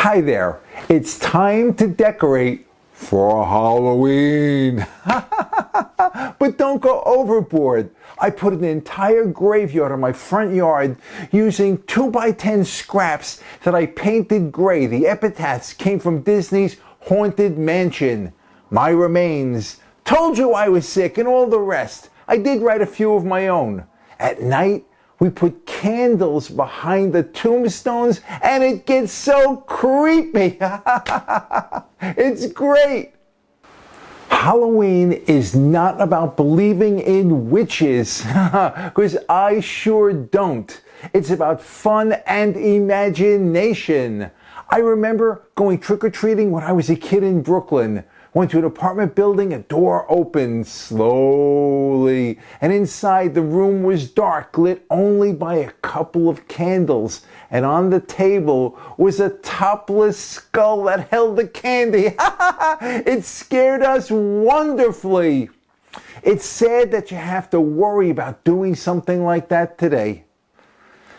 Hi there, it's time to decorate for Halloween. But don't go overboard. I put an entire graveyard in my front yard using 2x10 scraps that I painted gray. The epitaphs came from Disney's Haunted Mansion. My remains, told you I was sick, and all the rest. I did write a few of my own. At night, we put candles behind the tombstones and it gets so creepy. It's great. Halloween is not about believing in witches, because I sure don't. It's about fun and imagination. I remember going trick-or-treating when I was a kid in Brooklyn. Went to an apartment building, a door opened slowly, and inside the room was dark, lit only by a couple of candles. And on the table was a topless skull that held the candy. It scared us wonderfully. It's sad that you have to worry about doing something like that today.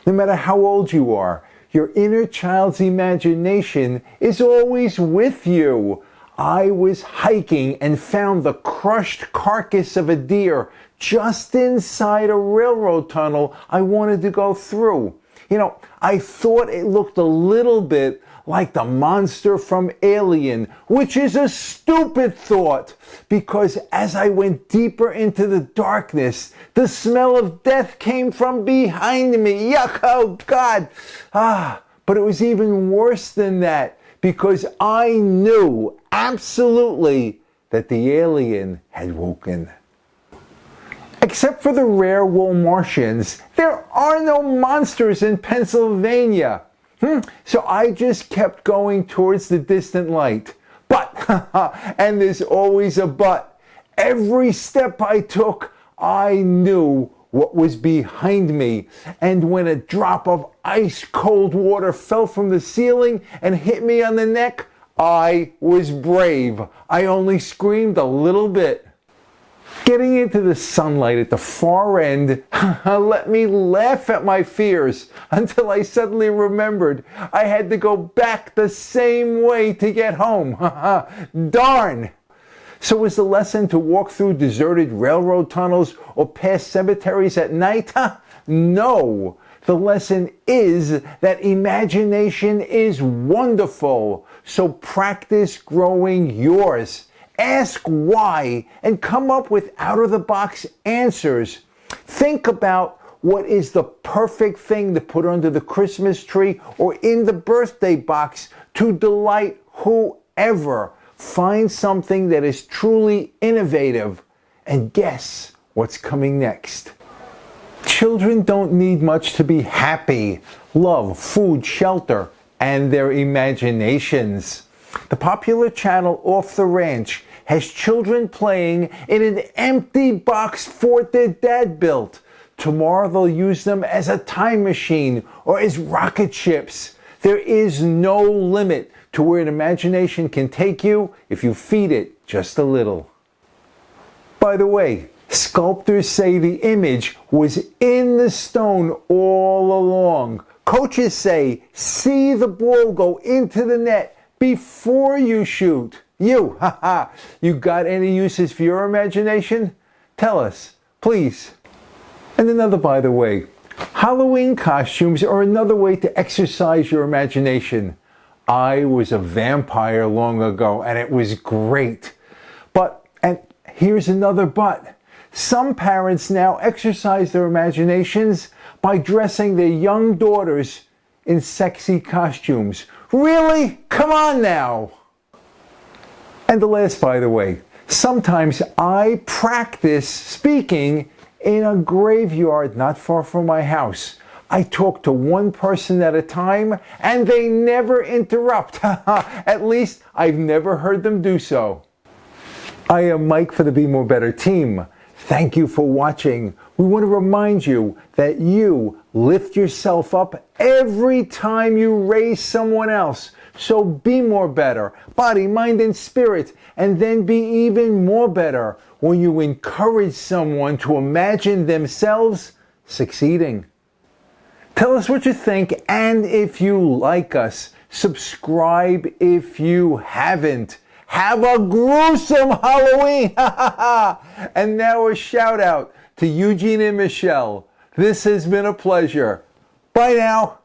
No matter how old you are, your inner child's imagination is always with you. I was hiking and found the crushed carcass of a deer just inside a railroad tunnel I wanted to go through. You know, I thought it looked a little bit like the monster from Alien, which is a stupid thought, because as I went deeper into the darkness, the smell of death came from behind me. Yuck, oh God. But it was even worse than that, because I knew absolutely that the alien had woken. Except for the rare wool Martians, there are no monsters in Pennsylvania. So I just kept going towards the distant light. But, and there's always a but, every step I took, I knew what was behind me. And when a drop of ice cold water fell from the ceiling and hit me on the neck, I was brave. I only screamed a little bit. Getting into the sunlight at the far end let me laugh at my fears until I suddenly remembered I had to go back the same way to get home. Darn! So was the lesson to walk through deserted railroad tunnels or past cemeteries at night? No. The lesson is that imagination is wonderful. So practice growing yours. Ask why and come up with out-of-the-box answers. Think about what is the perfect thing to put under the Christmas tree or in the birthday box to delight whoever. Find something that is truly innovative and guess what's coming next. Children don't need much to be happy. Love, food, shelter, and their imaginations. The popular channel Off the Ranch has children playing in an empty box fort their dad built. Tomorrow they'll use them as a time machine or as rocket ships. There is no limit to where an imagination can take you if you feed it just a little. By the way, sculptors say the image was in the stone all along. Coaches say, see the ball go into the net before you shoot. You got any uses for your imagination? Tell us, please. And another, by the way, Halloween costumes are another way to exercise your imagination. I was a vampire long ago and it was great. But, and here's another but, some parents now exercise their imaginations by dressing their young daughters in sexy costumes. Really? Come on now. And the last, by the way, sometimes I practice speaking in a graveyard not far from my house. I talk to one person at a time and they never interrupt. At least I've never heard them do so. I am Mike for the Be More Better team. Thank you for watching. We want to remind you that you lift yourself up every time you raise someone else. So be more better, body, mind, and spirit, and then be even more better when you encourage someone to imagine themselves succeeding. Tell us what you think, and if you like us, Subscribe if you haven't. Have a gruesome Halloween! And now a shout out to Eugene and Michelle. This has been a pleasure. Bye now.